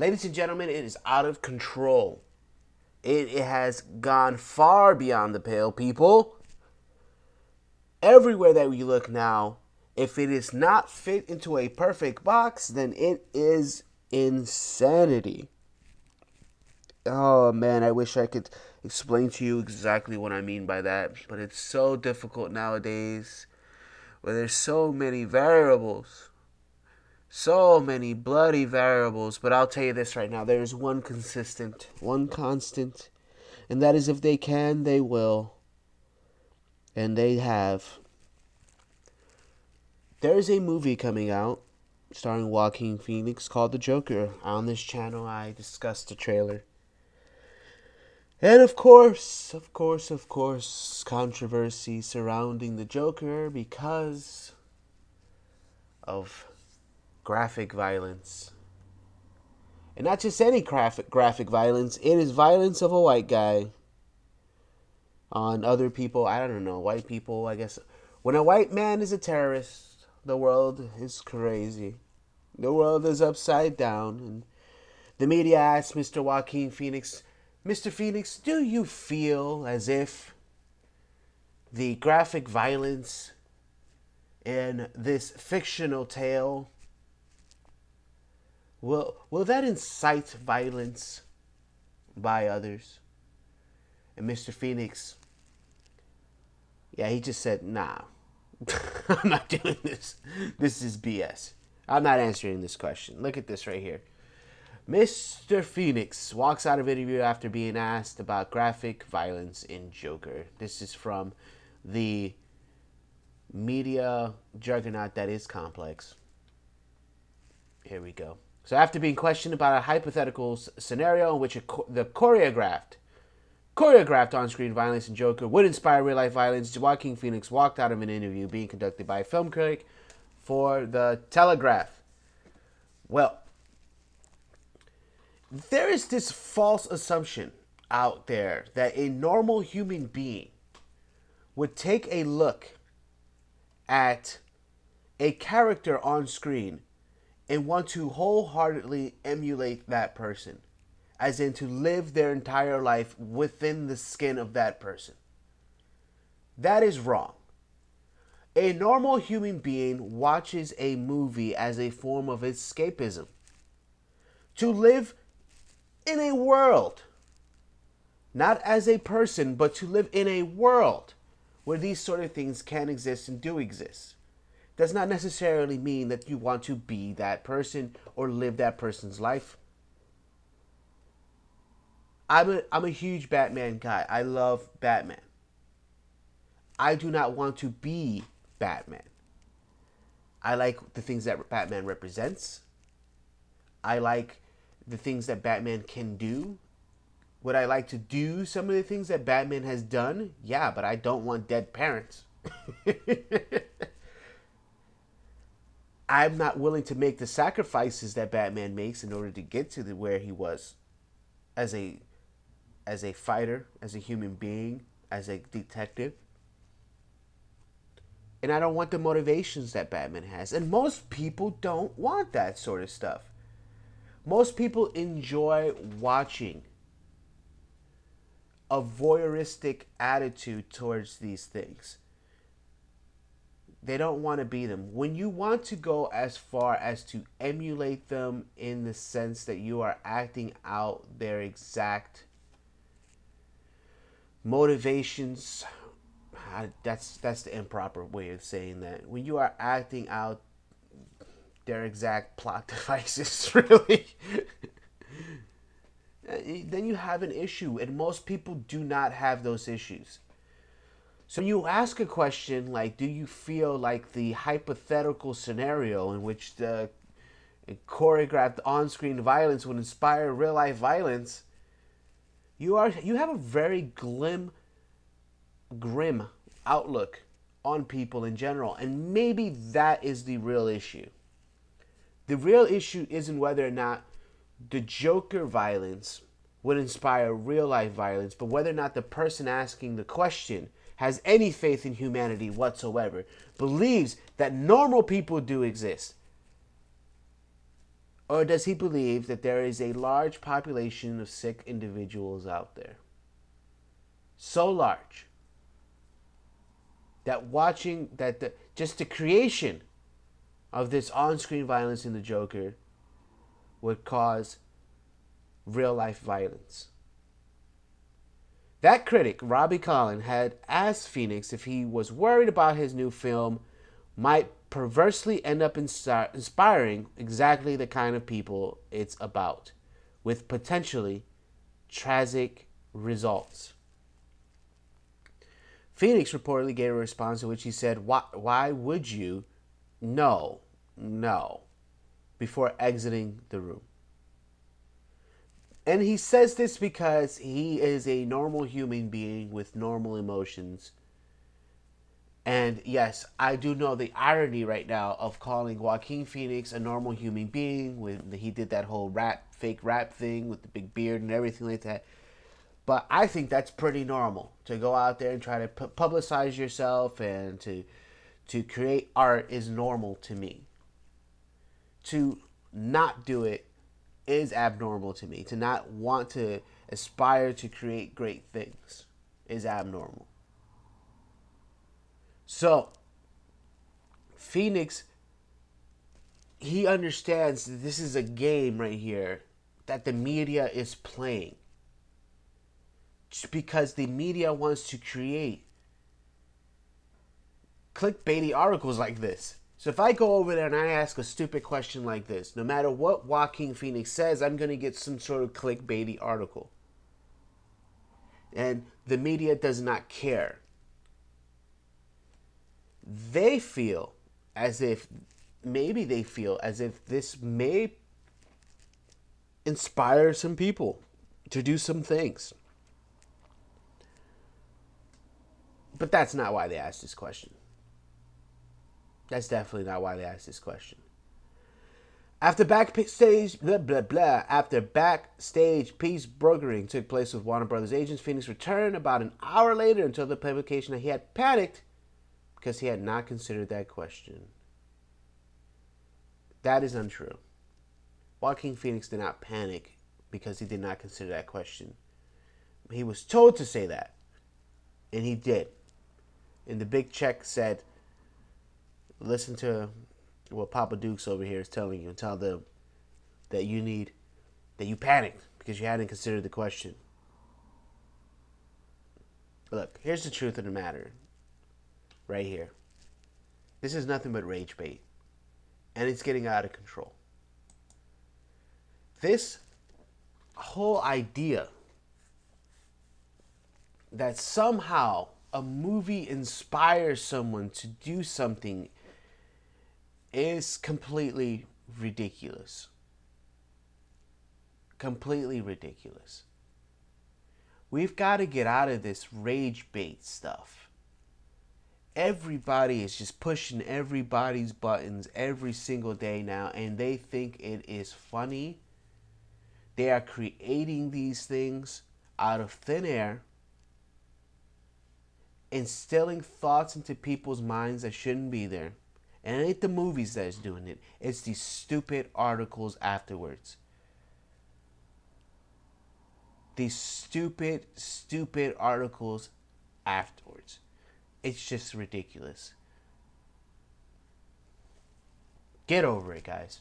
Ladies and gentlemen, it is out of control. It has gone far beyond the pale, people. Everywhere that we look now, if it is not fit into a perfect box, then it is insanity. Oh man, I wish I could explain to you exactly what I mean by that, but it's so difficult nowadays where there's so many variables. So many bloody variables, but I'll tell you this right now. There's one consistent, one constant, and that is if they can, they will. And they have. There's a movie coming out starring Joaquin Phoenix called The Joker. On this channel, I discussed the trailer. And of course, controversy surrounding the Joker because of graphic violence. And not just any graphic violence, it is violence of a white guy on other people. I don't know, white people, I guess. When a white man is a terrorist, the world is crazy. The world is upside down. And the media asked Mr. Joaquin Phoenix, Mr. Phoenix, do you feel as if the graphic violence in this fictional tale will that incite violence by others? And Mr. Phoenix, yeah, he just said, nah, I'm not doing this. This is BS. I'm not answering this question. Look at this right here. Mr. Phoenix walks out of interview after being asked about graphic violence in Joker. This is from the media juggernaut that is complex. Here we go. So after being questioned about a hypothetical scenario in which the choreographed on-screen violence in Joker would inspire real-life violence, Joaquin Phoenix walked out of an interview being conducted by a film critic for The Telegraph. Well, there is this false assumption out there that a normal human being would take a look at a character on screen and want to wholeheartedly emulate that person, as in to live their entire life within the skin of that person. That is wrong. A normal human being watches a movie as a form of escapism. To live in a world, not as a person, but to live in a world where these sort of things can exist and do exist, does not necessarily mean that you want to be that person or live that person's life. I'm a huge Batman guy. I love Batman. I do not want to be Batman. I like the things that Batman represents. I like the things that Batman can do. Would I like to do some of the things that Batman has done? Yeah, but I don't want dead parents. I'm not willing to make the sacrifices that Batman makes in order to get to where he was as a fighter, as a human being, as a detective. And I don't want the motivations that Batman has. And most people don't want that sort of stuff. Most people enjoy watching a voyeuristic attitude towards these things. They don't want to be them. When you want to go as far as to emulate them in the sense that you are acting out their exact motivations, that's the improper way of saying that. When you are acting out their exact plot devices, really, then you have an issue, and most people do not have those issues. So you ask a question like, do you feel like the hypothetical scenario in which the choreographed on-screen violence would inspire real-life violence? You have a very grim outlook on people in general, and maybe that is the real issue. The real issue isn't whether or not the Joker violence would inspire real-life violence, but whether or not the person asking the question has any faith in humanity whatsoever, believes that normal people do exist. Or does he believe that there is a large population of sick individuals out there? So large that just the creation of this on-screen violence in the Joker would cause real-life violence. That critic, Robbie Collin, had asked Phoenix if he was worried about his new film might perversely end up inspiring exactly the kind of people it's about, with potentially tragic results. Phoenix reportedly gave a response in which he said, why would you? No, before exiting the room. And he says this because he is a normal human being with normal emotions. And yes, I do know the irony right now of calling Joaquin Phoenix a normal human being when he did that whole fake rap thing with the big beard and everything like that. But I think that's pretty normal to go out there and try to publicize yourself and to create art is normal to me. To not do it is abnormal to me. To not want to aspire to create great things is abnormal. So, Phoenix, he understands that this is a game right here that the media is playing. Just because the media wants to create clickbaity articles like this. So if I go over there and I ask a stupid question like this, no matter what Joaquin Phoenix says, I'm going to get some sort of clickbaity article. And the media does not care. They feel as if this may inspire some people to do some things. But that's not why they asked this question. That's definitely not why they asked this question. After backstage peace brokering took place with Warner Brothers agents, Phoenix returned about an hour later and told the publication that he had panicked because he had not considered that question. That is untrue. Joaquin Phoenix did not panic because he did not consider that question. He was told to say that, and he did. And the big check said, listen to what Papa Dukes over here is telling you and tell them that you panicked because you hadn't considered the question. Look, here's the truth of the matter. Right here. This is nothing but rage bait. And it's getting out of control. This whole idea that somehow a movie inspires someone to do something is completely ridiculous. Completely ridiculous. We've got to get out of this rage bait stuff. Everybody is just pushing everybody's buttons every single day now, and they think it is funny. They are creating these things out of thin air, instilling thoughts into people's minds that shouldn't be there. And it ain't the movies that's doing it. It's these stupid articles afterwards. These stupid articles afterwards. It's just ridiculous. Get over it, guys.